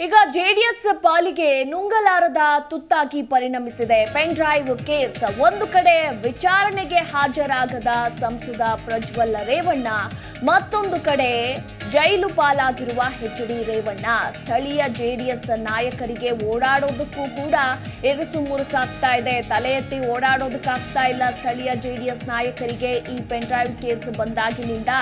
ಈಗ ಜೆಡಿಎಸ್ ಪಾಲಿಗೆ ನುಂಗಲಾರದ ತುತ್ತಾಗಿ ಪರಿಣಮಿಸಿದೆ ಪೆನ್ ಡ್ರೈವ್ ಕೇಸ್. ಒಂದು ಕಡೆ ವಿಚಾರಣೆಗೆ ಹಾಜರಾಗದ ಸಂಸದ ಪ್ರಜ್ವಲ್ ರೇವಣ್ಣ, ಮತ್ತೊಂದು ಕಡೆ ಜೈಲು ಪಾಲಾಗಿರುವ ಎಚ್.ಡಿ. ರೇವಣ್ಣ. ಸ್ಥಳೀಯ ಜೆಡಿಎಸ್ ನಾಯಕರಿಗೆ ಓಡಾಡೋದಕ್ಕೂ ಕೂಡ ಇರಿಸು ಮುರುಸಾಗ್ತಾ ಇದೆ. ತಲೆ ಎತ್ತಿ ಓಡಾಡೋದಕ್ಕಾಗ್ತಾ ಇಲ್ಲ ಸ್ಥಳೀಯ ಜೆಡಿಎಸ್ ನಾಯಕರಿಗೆ. ಈ ಪೆನ್ ಡ್ರೈವ್ ಕೇಸ್ ಬಂದಾಗಿನಿಂದ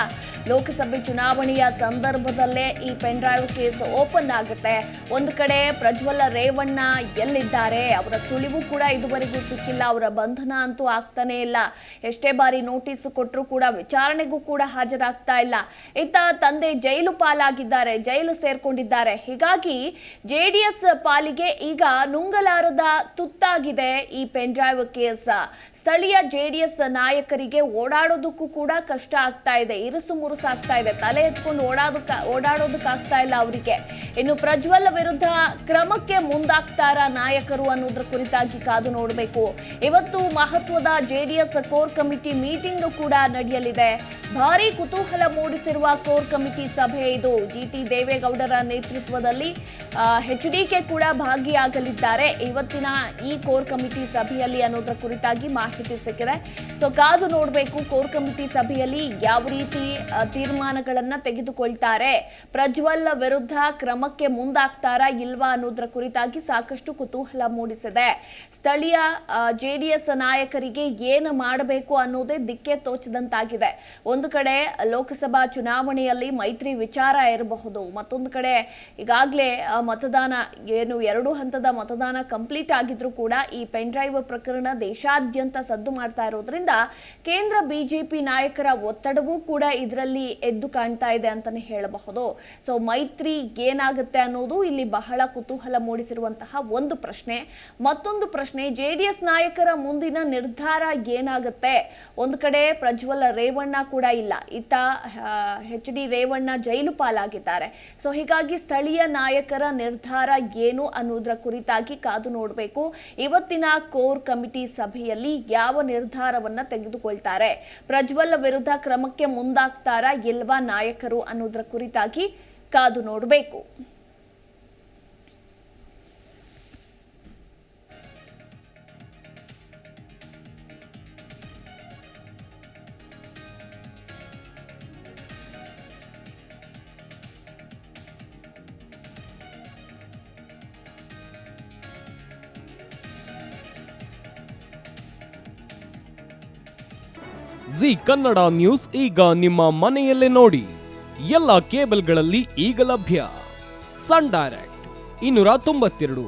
ಲೋಕಸಭೆ ಚುನಾವಣೆಯ ಸಂದರ್ಭದಲ್ಲೇ ಈ ಪೆನ್ ಡ್ರೈವ್ ಕೇಸ್ ಓಪನ್ ಆಗುತ್ತೆ. ಒಂದು ಕಡೆ ಪ್ರಜ್ವಲ್ ರೇವಣ್ಣ ಎಲ್ಲಿದ್ದಾರೆ, ಅವರ ಸುಳಿವು ಕೂಡ ಇದುವರೆಗೂ ಸಿಕ್ಕಿಲ್ಲ. ಅವರ ಬಂಧನ ಅಂತೂ ಆಗ್ತಾನೆ ಇಲ್ಲ. ಎಷ್ಟೇ ಬಾರಿ ನೋಟಿಸ್ ಕೊಟ್ಟರು ಕೂಡ ವಿಚಾರಣೆಗೂ ಕೂಡ ಹಾಜರಾಗ್ತಾ ಇಲ್ಲ. ಇತ್ತ ತಂದೆ ಜೈಲು ಪಾಲಾಗಿದ್ದಾರೆ, ಜೈಲು ಸೇರ್ಕೊಂಡಿದ್ದಾರೆ. ಹೀಗಾಗಿ ಜೆಡಿಎಸ್ ಪಾಲಿಗೆ ಈಗ ನುಂಗಲಾರದ ತುತ್ತಾಗಿದೆ ಈ ಪೆನ್ ಡ್ರೈವ್ ಕೇಸ್. ಸ್ಥಳೀಯ ಜೆಡಿಎಸ್ ನಾಯಕರಿಗೆ ಓಡಾಡೋದಕ್ಕೂ ಕೂಡ ಕಷ್ಟ ಆಗ್ತಾ ಇದೆ, ಇರುಸು ಮುರುಸಾಗ್ತಾ ಇದೆ. ತಲೆ ಎತ್ಕೊಂಡು ಓಡಾಡೋದಕ್ಕಾಗ್ತಾ ಇಲ್ಲ ಅವರಿಗೆ. ಇನ್ನು ಪ್ರಜ್ವಲ್ ವಿರುದ್ಧ ಕ್ರಮಕ್ಕೆ ಮುಂದಾಗ್ತಾರ ನಾಯಕರು ಅನ್ನೋದ್ರ ಕುರಿತಾಗಿ ಕಾದು ನೋಡಬೇಕು. ಇವತ್ತು ಮಹತ್ವದ ಜೆಡಿಎಸ್ ಕೋರ್ ಕಮಿಟಿ ಮೀಟಿಂಗ್ ಕೂಡ ನಡೆಯಲಿದೆ. ಭಾರಿ ಕುತೂಹಲ ಮೂಡಿಸಿರುವ ಕೋರ್ ಕಮಿಟಿ ಸಭೆ ಇದು. ಜಿ.ಟಿ. ದೇವೇಗೌಡರ ನೇತೃತ್ವದಲ್ಲಿ ಎಚ್.ಡಿ.ಕೆ ಕೂಡ ಭಾಗಿಯಾಗಲಿದ್ದಾರೆ ಇವತ್ತಿನ ಈ ಕೋರ್ ಕಮಿಟಿ ಸಭೆಯಲ್ಲಿ ಅನ್ನೋದ್ರ ಕುರಿತಾಗಿ ಮಾಹಿತಿ ಸಿಕ್ಕಿದೆ. ಸೊ ಕಾದು ನೋಡಬೇಕು ಕೋರ್ ಕಮಿಟಿ ಸಭೆಯಲ್ಲಿ ಯಾವ ರೀತಿ ತೀರ್ಮಾನಗಳನ್ನ ತೆಗೆದುಕೊಳ್ತಾರೆ, ಪ್ರಜ್ವಲ್ ವಿರುದ್ಧ ಕ್ರಮಕ್ಕೆ ಮುಂದಾಗ್ತಾರಾ ಇಲ್ವಾ ಅನ್ನೋದ್ರ ಕುರಿತಾಗಿ ಸಾಕಷ್ಟು ಕುತೂಹಲ ಮೂಡಿಸಿದೆ. ಸ್ಥಳೀಯ ಜೆಡಿಎಸ್ ನಾಯಕರಿಗೆ ಏನು ಮಾಡಬೇಕು ಅನ್ನೋದೇ ದಿಕ್ಕೆ ತೋಚದಂತಾಗಿದೆ. ಒಂದು ಕಡೆ ಲೋಕಸಭಾ ಚುನಾವಣೆಯಲ್ಲಿ ಮೈತ್ರಿ ವಿಚಾರ ಇರಬಹುದು, ಮತ್ತೊಂದು ಕಡೆ ಈಗಾಗಲೇ ಮತದಾನ ಎರಡು ಹಂತದ ಮತದಾನ ಕಂಪ್ಲೀಟ್ ಆಗಿದ್ರು ಕೂಡ ಈ ಪೆನ್ ಡ್ರೈವ್ ಪ್ರಕರಣ ದೇಶಾದ್ಯಂತ ಸದ್ದು ಮಾಡ್ತಾ ಇರೋದ್ರಿಂದ ಕೇಂದ್ರ ಬಿಜೆಪಿ ನಾಯಕರ ಒತ್ತಡವೂ ಕೂಡ ಇದರಲ್ಲಿ ಎದ್ದು ಕಾಣ್ತಾ ಇದೆ ಅಂತಾನೆ ಹೇಳಬಹುದು. ಸೊ ಮೈತ್ರಿ ಏನಾಗುತ್ತೆ ಅನ್ನೋದು ಇಲ್ಲಿ ಬಹಳ ಕುತೂಹಲ ಮೂಡಿಸಿರುವಂತಹ ಒಂದು ಪ್ರಶ್ನೆ. ಮತ್ತೊಂದು ಪ್ರಶ್ನೆ, ಜೆಡಿಎಸ್ ನಾಯಕರ ಮುಂದಿನ ನಿರ್ಧಾರ ಏನಾಗುತ್ತೆ? ಒಂದು ಕಡೆ ಪ್ರಜ್ವಲ್ ರೇವಣ್ಣ ಕೂಡ ಇಲ್ಲ, ಇತ್ತ ಎಚ್.ಡಿ. ರೇವಣ್ಣ ಜೈಲು ಪಾಲಾಗಿದ್ದಾರೆ. ಸೊ ಹೀಗಾಗಿ ಸ್ಥಳೀಯ ನಾಯಕರ ನಿರ್ಧಾರ ಏನು ಅನ್ನೋದ್ರ ಕುರಿತಾಗಿ ಕಾದು ನೋಡಬೇಕು. ಇವತ್ತಿನ ಕೋರ್ ಕಮಿಟಿ ಸಭೆಯಲ್ಲಿ ಯಾವ ನಿರ್ಧಾರವನ್ನ ತೆಗೆದುಕೊಳ್ತಾರೆ, ಪ್ರಜ್ವಲ್ ವಿರುದ್ಧ ಕ್ರಮಕ್ಕೆ ಮುಂದಾಗ್ತಾರಾ ಇಲ್ವಾ ನಾಯಕರು ಅನ್ನೋದ್ರ ಕುರಿತಾಗಿ ಕಾದು ನೋಡಬೇಕು. ಜಿ ಕನ್ನಡ ನ್ಯೂಸ್ ಈಗ ನಿಮ್ಮ ಮನೆಯಲ್ಲೇ ನೋಡಿ. ಎಲ್ಲ ಕೇಬಲ್ಗಳಲ್ಲಿ ಈಗ ಲಭ್ಯ. Sun Direct 292,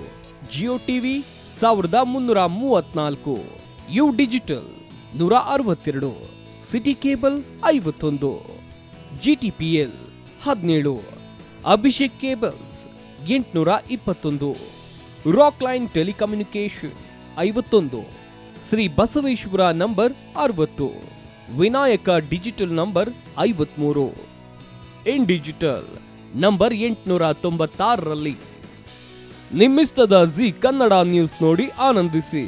Jio TV 1334, U digital 162, city cable 51, GTPL 17, Abhishek cables 821, Rockline telecommunication 51, Shri Basaveshwara number 60, Vinayaka digital number 53, in digital number 896ರಲ್ಲಿ. ನಿಮ್ಮಿಸ್ತದ ಜಿ ಕನ್ನಡ ನ್ಯೂಸ್ ನೋಡಿ ಆನಂದಿಸಿ.